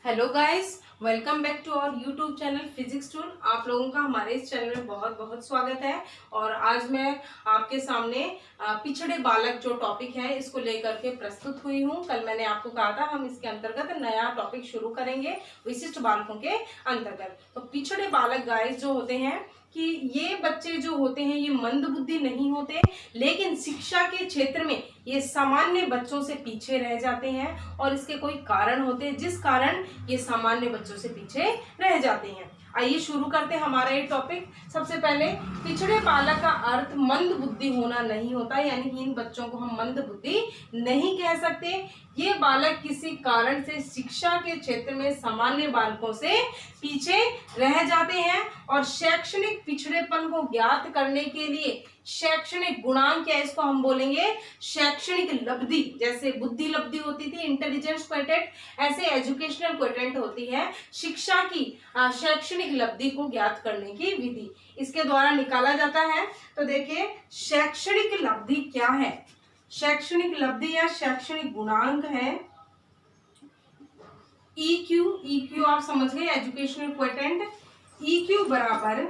Hello guys, welcome back to our YouTube channel physics tool. आप लोगों का हमारे इस चैनल में बहुत बहुत स्वागत है। और आज मैं आपके सामने पिछड़े बालक जो टॉपिक है इसको लेकर के प्रस्तुत हुई हूँ। कल मैंने आपको कहा था हम इसके अंतर्गत नया टॉपिक शुरू करेंगे विशिष्ट बालकों के अंतर्गत। तो पिछड़े बालक गाइस जो होते हैं कि ये बच्चे जो होते हैं ये मंद बुद्धि नहीं होते, लेकिन शिक्षा के क्षेत्र में ये सामान्य बच्चों से पीछे रह जाते हैं और इसके कोई कारण होते हैं जिस कारण ये सामान्य बच्चों से पीछे रह जाते हैं। आइए शुरू करते हैं हमारा ये टॉपिक। सबसे पहले पिछड़े बालक का अर्थ मंद बुद्धि होना नहीं होता, यानी कि इन बच्चों को हम मंद बुद्धि नहीं कह सकते। ये बालक किसी कारण से शिक्षा के क्षेत्र में सामान्य बालकों से पीछे रह जाते हैं और शैक्षणिक पिछड़ेपन को ज्ञात करने के लिए शैक्षणिक गुणांक क्या इसको हम बोलेंगे शैक्षणिक लब्धि। जैसे बुद्धि लब्धि होती थी इंटेलिजेंस क्वोटिएंट, ऐसे एजुकेशनल क्वोटिएंट होती है शिक्षा की शैक्षणिक लब्धि को ज्ञात करने की विधि, इसके द्वारा निकाला जाता है। तो देखिए शैक्षणिक लब्धि क्या है। शैक्षणिक लब्धि या शैक्षणिक गुणांक है EQ। EQ आप समझ गए, एजुकेशनल क्वोटिएंट। EQ बराबर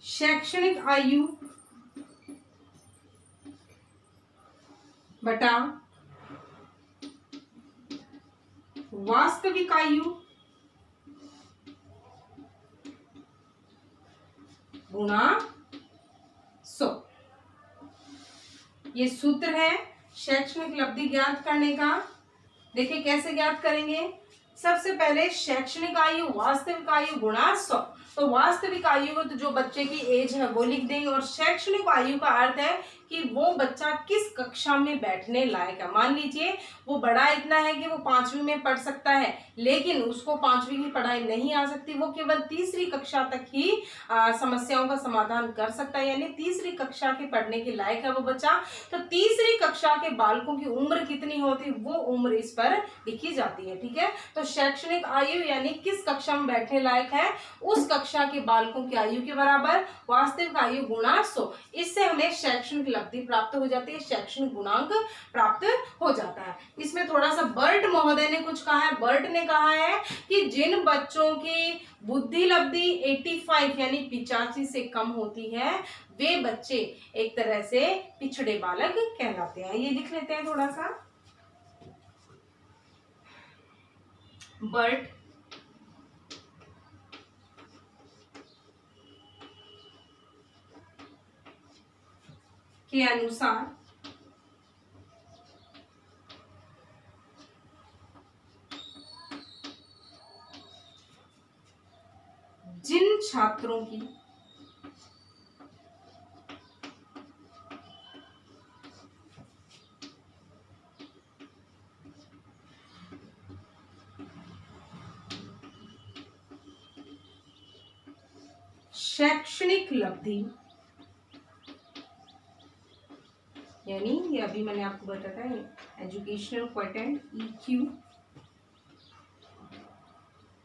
शैक्षणिक आयु बटा वास्तविक आयु गुणा 100। ये सूत्र है शैक्षणिक लब्धि ज्ञात करने का। देखिए कैसे ज्ञात करेंगे। सबसे पहले शैक्षणिक आयु वास्तविक आयु गुणा 100। तो वास्तविक आयु में तो जो बच्चे की एज है वो लिख देंगे, और शैक्षणिक आयु का अर्थ है कि वो बच्चा किस कक्षा में बैठने लायक है। मान लीजिए वो बड़ा इतना है कि वो 5वीं में पढ़ सकता है, लेकिन उसको 5वीं की पढ़ाई नहीं आ सकती, वो केवल तीसरी कक्षा तक ही समस्याओं का समाधान कर सकता है, यानी तीसरी कक्षा के पढ़ने के लायक है वो बच्चा। तो तीसरी कक्षा के बालकों की उम्र कितनी होती है वो उम्र इस पर लिखी जाती है। ठीक है, तो शैक्षणिक आयु यानी किस कक्षा में बैठने लायक है उस कक्षा के बालकों की आयु के बराबर वास्तविक आयु गुणा 100। इससे हमें शैक्षणिक लब्धि प्राप्त हो जाती है, शैक्षणिक गुणांक प्राप्त हो जाता है। इसमें थोड़ा सा बर्ट महोदय ने कुछ कहा है। बर्ट ने कहा है कि जिन बच्चों की बुद्धि लब्धि 85 यानी 85 से कम होती है वे बच्चे एक तरह से पिछड़े बालक कहलाते हैं। ये लिख लेते हैं थोड़ा सा। बर्ट के अनुसार जिन छात्रों की शैक्षणिक लब्धि यानी ये अभी मैंने आपको बताया था एजुकेशनल क्वोटिएंट EQ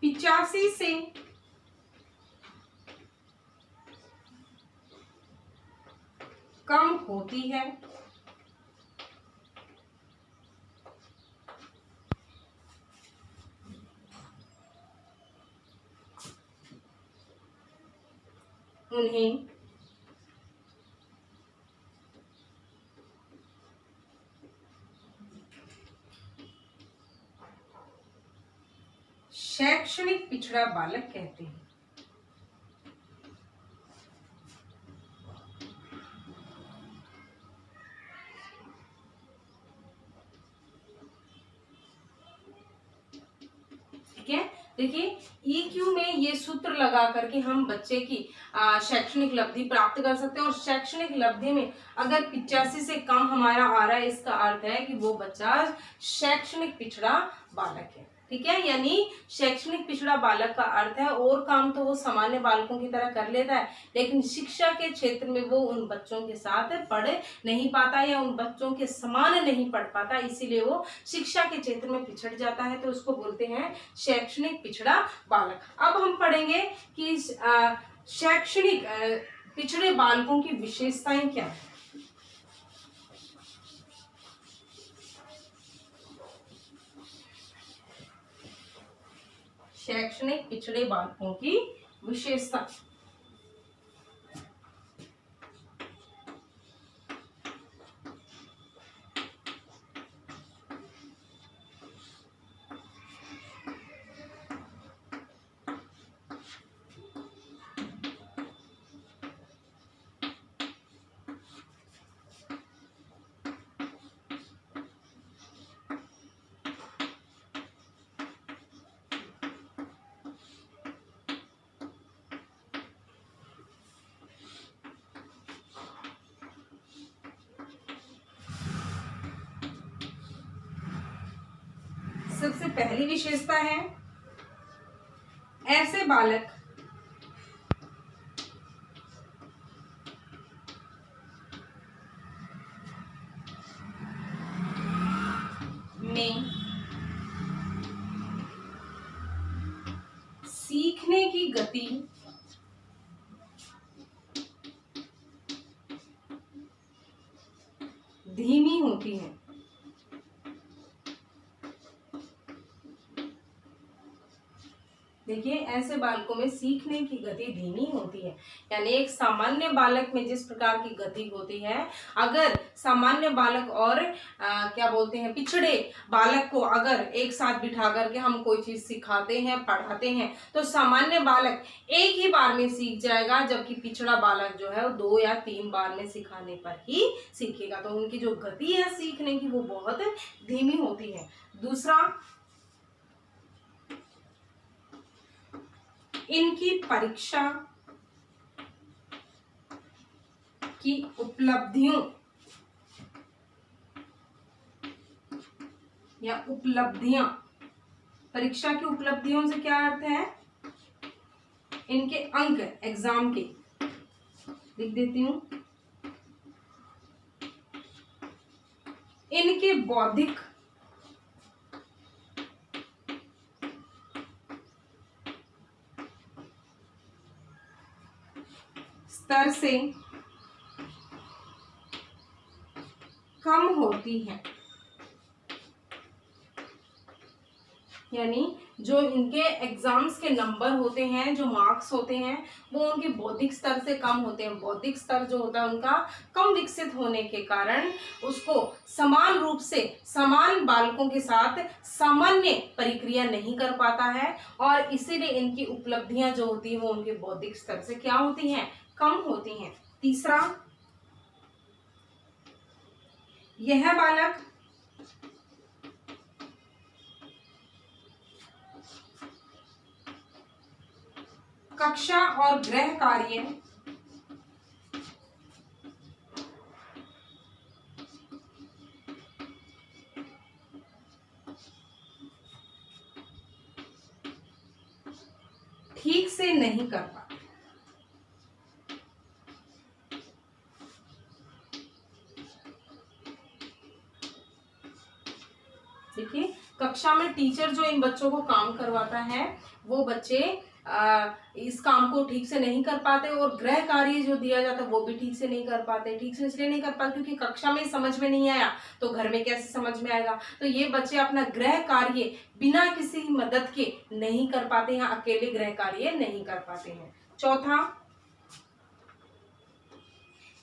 85 से कम होती है उन्हें शैक्षणिक पिछड़ा बालक कहते हैं। ठीक है, देखिए EQ में ये सूत्र लगा करके हम बच्चे की शैक्षणिक लब्धि प्राप्त कर सकते हैं। और शैक्षणिक लब्धि में अगर 85 से कम हमारा आ रहा है इसका अर्थ है कि वो बच्चा शैक्षणिक पिछड़ा बालक है। ठीक है, यानी शैक्षणिक पिछड़ा बालक का अर्थ है और काम तो वो सामान्य बालकों की तरह कर लेता है, लेकिन शिक्षा के क्षेत्र में वो उन बच्चों के साथ पढ़ नहीं पाता या उन बच्चों के समान नहीं पढ़ पाता, इसीलिए वो शिक्षा के क्षेत्र में पिछड़ जाता है। तो उसको बोलते हैं शैक्षणिक पिछड़ा बालक। अब हम पढ़ेंगे कि शैक्षणिक पिछड़े बालकों की विशेषताएं क्या है। शैक्षणिक पिछड़े बालकों की विशेषता। सबसे पहली विशेषता है, ऐसे बालक में सीखने की गति धीमी होती है। देखिए, ऐसे बालकों में सीखने की गति धीमी होती है। यानी एक सामान्य बालक में जिस प्रकार की गति होती है, अगर सामान्य बालक और क्या बोलते हैं पिछड़े बालक को अगर एक साथ बिठा करके हम कोई चीज सिखाते हैं, पढ़ाते हैं, तो सामान्य बालक एक ही बार में सीख जाएगा, जबकि पिछड़ा बालक जो है वो 2 या 3 बार में सिखाने पर ही सीखेगा। तो उनकी जो गति है सीखने की वो बहुत धीमी होती है। दूसरा, इनकी परीक्षा की उपलब्धियों या उपलब्धियां, परीक्षा की उपलब्धियों से क्या अर्थ है, इनके अंक एग्जाम के, लिख देती हूं, इनके बौद्धिक स्तर से कम होती है। यानी जो इनके एग्जाम्स के नंबर होते हैं, जो मार्क्स होते हैं, वो उनके बौद्धिक स्तर से कम होते हैं। बौद्धिक स्तर जो होता है उनका कम विकसित होने के कारण उसको समान रूप से समान बालकों के साथ सामान्य परिक्रिया नहीं कर पाता है, और इसीलिए इनकी उपलब्धियां जो होती है वो उनके बौद्धिक स्तर से क्या होती हैं, कम होती हैं। तीसरा, यह बालक कक्षा और गृह कार्य ठीक से नहीं कर पाता। देखिए, कक्षा में टीचर जो इन बच्चों को काम करवाता है वो बच्चे इस काम को ठीक से नहीं कर पाते, और गृह कार्य जो दिया जाता है वो भी ठीक से नहीं कर पाते। ठीक से इसलिए नहीं कर पाते क्योंकि कक्षा में समझ में नहीं आया तो घर में कैसे समझ में आएगा। तो ये बच्चे अपना गृह कार्य बिना किसी मदद के नहीं कर पाते हैं, अकेले गृह कार्य नहीं कर पाते हैं। चौथा,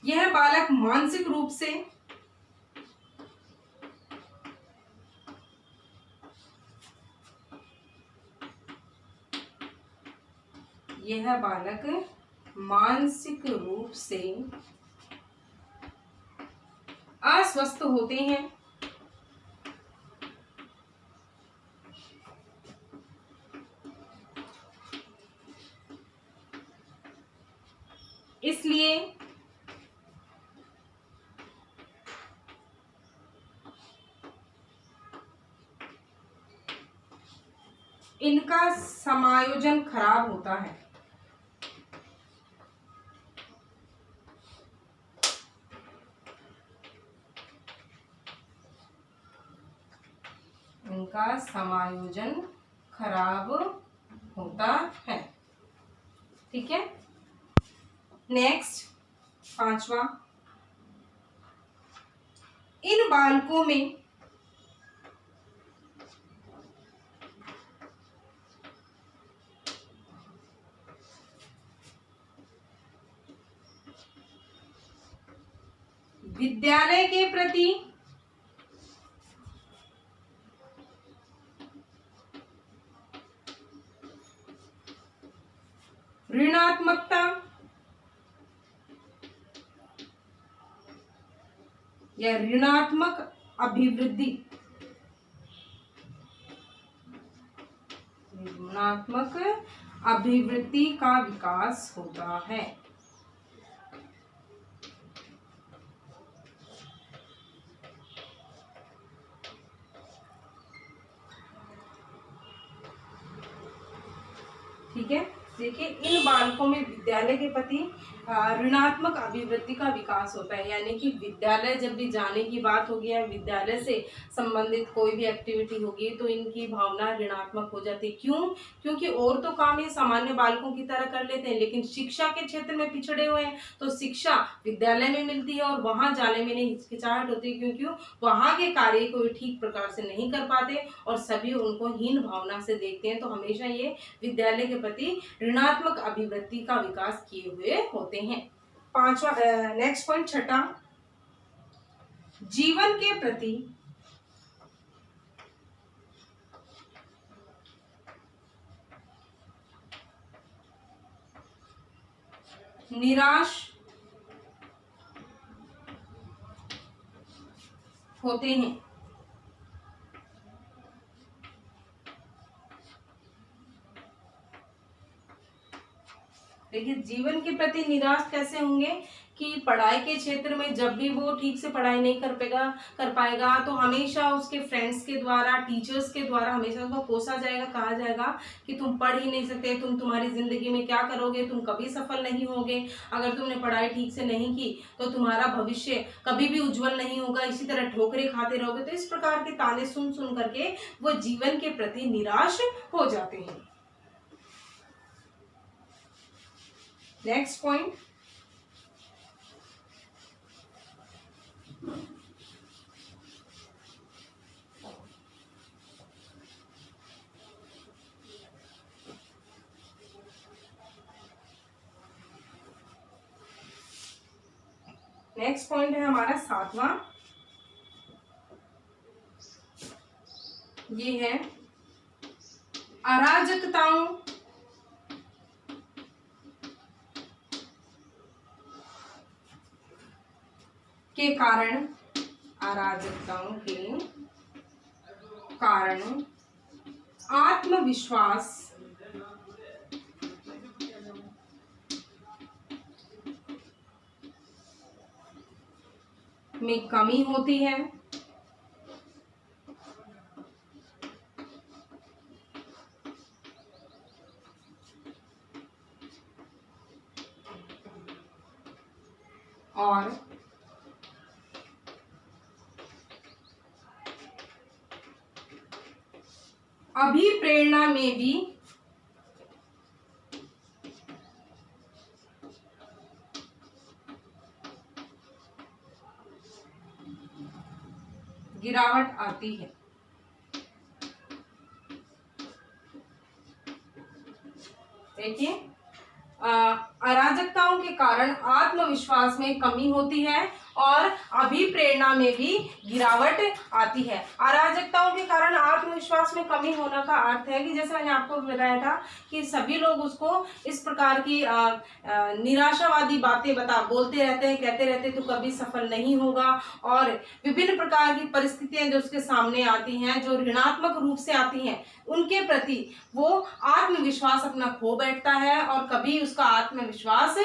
यह बालक मानसिक रूप से अस्वस्थ होते हैं। इसलिए इनका समायोजन खराब होता है। इनका समायोजन खराब होता है। ठीक है, नेक्स्ट पांचवा, इन बालकों में विद्यालय के प्रति ऋणात्मकता या ऋणात्मक अभिवृद्धि, ऋणात्मक अभिवृद्धि का विकास होता है। ठीक है, देखिए इन बालकों में विद्यालय के प्रति ऋणात्मक अभिवृद्धि का विकास होता है, यानी कि विद्यालय जब भी जाने की बात होगी या विद्यालय से संबंधित कोई भी एक्टिविटी होगी तो इनकी भावना ऋणात्मक हो जाती है। क्यों? क्योंकि और तो काम ये सामान्य बालकों की तरह कर लेते हैं, लेकिन शिक्षा के क्षेत्र में पिछड़े हुए हैं, तो शिक्षा विद्यालय में मिलती है और वहां जाने में हिचकिचाहट होती है, क्योंकि वहां के कार्य को ठीक प्रकार से नहीं कर पाते और सभी उनको हीन भावना से देखते हैं। तो हमेशा ये विद्यालय के प्रति ऋणात्मक अभिवृद्धि का विकास किए हुए होते हैं। पांचवा, नेक्स्ट पॉइंट, छठा, जीवन के प्रति निराश होते हैं। देखिए जीवन के प्रति निराश कैसे होंगे कि पढ़ाई के क्षेत्र में जब भी वो ठीक से पढ़ाई नहीं कर पाएगा तो हमेशा उसके फ्रेंड्स के द्वारा, टीचर्स के द्वारा हमेशा उसको कोसा जाएगा, कहा जाएगा कि तुम पढ़ ही नहीं सकते, तुम तुम्हारी जिंदगी में क्या करोगे, तुम कभी सफल नहीं होगे, अगर तुमने पढ़ाई ठीक से नहीं की तो तुम्हारा भविष्य कभी भी उज्जवल नहीं होगा, इसी तरह ठोकरे खाते रहोगे। तो इस प्रकार के ताने सुन सुन करके वो जीवन के प्रति निराश हो जाते हैं। नेक्स्ट पॉइंट, नेक्स्ट पॉइंट है हमारा सातवां, ये है अराजकताओं के कारण, अराजकताओं के कारण आत्मविश्वास में कमी होती है और अभिप्रेरणा में भी गिरावट आती है। देखिए अराजकताओं के कारण आत्मविश्वास में कमी होती है और अभिप्रेरणा में भी गिरावट आती है। अराजकताओं के कारण आत्मविश्वास में कमी होने का अर्थ है कि जैसे मैंने आपको बताया था कि सभी लोग उसको इस प्रकार की निराशावादी बातें बोलते रहते हैं, कहते रहते हैं तो कभी सफल नहीं होगा, और विभिन्न प्रकार की परिस्थितियां जो उसके सामने आती हैं, जो ऋणात्मक रूप से आती हैं, उनके प्रति वो आत्मविश्वास अपना खो बैठता है और कभी उसका आत्मविश्वास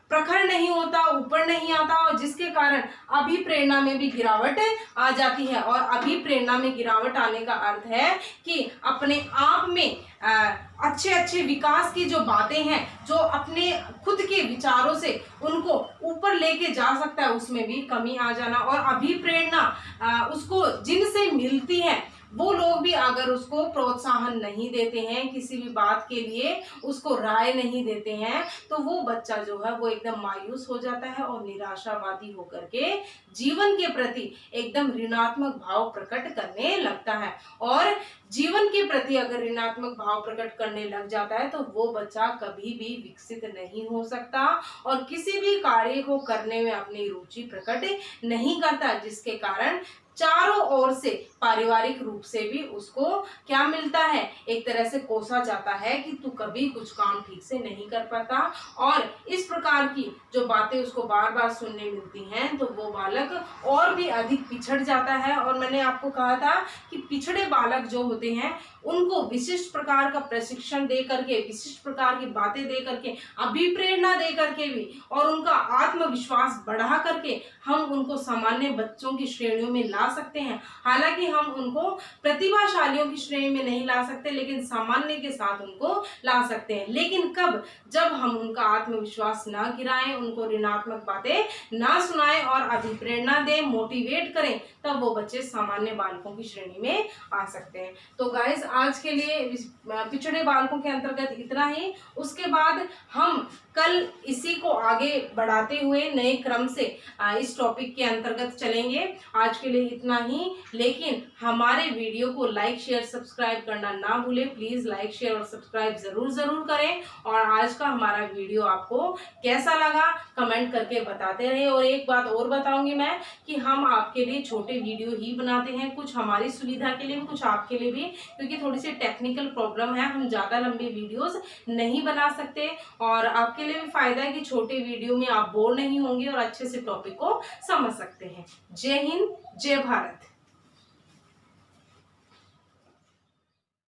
प्रखर नहीं होता, ऊपर नहीं आता, और जिसके कारण अभिप्रेरणा में भी गिरावट आ जाती है। और अभिप्रेरणा में गिरावट आने का अर्थ है कि अपने आप में अच्छे अच्छे विकास की जो बातें हैं, जो अपने खुद के विचारों से उनको ऊपर लेके जा सकता है, उसमें भी कमी आ जाना। और अभिप्रेरणा उसको जिनसे मिलती है वो लोग भी अगर उसको प्रोत्साहन नहीं देते हैं, किसी भी बात के लिए उसको राय नहीं देते हैं, तो वो बच्चा जो है वो एकदम मायूस हो जाता है और निराशावादी होकर के जीवन के प्रति एकदम ऋणात्मक भाव प्रकट करने लगता है। और जीवन के प्रति अगर ऋणात्मक भाव प्रकट करने लग जाता है तो वो बच्चा कभी भी विकसित नहीं हो सकता और किसी भी कार्य को करने में अपनी रुचि प्रकट नहीं करता, जिसके कारण चारों ओर से पारिवारिक रूप से भी उसको क्या मिलता है, एक तरह से कोसा जाता है कि तू कभी कुछ काम ठीक से नहीं कर पाता। और इस प्रकार की जो बातें उसको बार बार सुनने मिलती हैं तो वो बालक और भी अधिक पिछड़ जाता है। और मैंने आपको कहा था कि पिछड़े बालक जो होते हैं उनको विशिष्ट प्रकार का प्रशिक्षण दे करके, विशिष्ट प्रकार की बातें दे करके, अभिप्रेरणा दे करके भी और उनका आत्मविश्वास बढ़ा करके हम उनको सामान्य बच्चों की श्रेणियों में ला सकते हैं। हालांकि हम उनको प्रतिभाशालियों की श्रेणी में नहीं ला सकते, लेकिन सामान्य के साथ उनको ला सकते हैं। लेकिन कब? जब हम उनका आत्मविश्वास ना गिराएं, उनको ऋणात्मक बातें ना सुनाएं और अभिप्रेरणा दें, मोटिवेट करें, तब वो बच्चे सामान्य बालकों की श्रेणी में आ सकते हैं। तो गाइस, आज के लिए पिछड़े बालकों के अंतर्गत इतना ही। उसके बाद हम कल इसी को आगे बढ़ाते हुए नए क्रम से इस टॉपिक के अंतर्गत चलेंगे। आज के लिए इतना ही, लेकिन हमारे वीडियो को लाइक शेयर सब्सक्राइब करना ना भूलें। प्लीज लाइक शेयर और सब्सक्राइब जरूर करें। और आज का हमारा वीडियो आपको कैसा लगा कमेंट करके बताते रहे। और एक बात और बताऊंगी मैं कि हम आपके लिए छोटे वीडियो ही बनाते हैं, कुछ हमारी सुविधा के लिए भी, कुछ आपके लिए भी, क्योंकि थोड़ी सी टेक्निकल प्रॉब्लम है, हम ज्यादा लंबे वीडियोस नहीं बना सकते। और आपके लिए भी फायदा है कि छोटे वीडियो में आप बोर नहीं होंगे और अच्छे से टॉपिक को समझ सकते हैं। जय हिंद, जय भारत।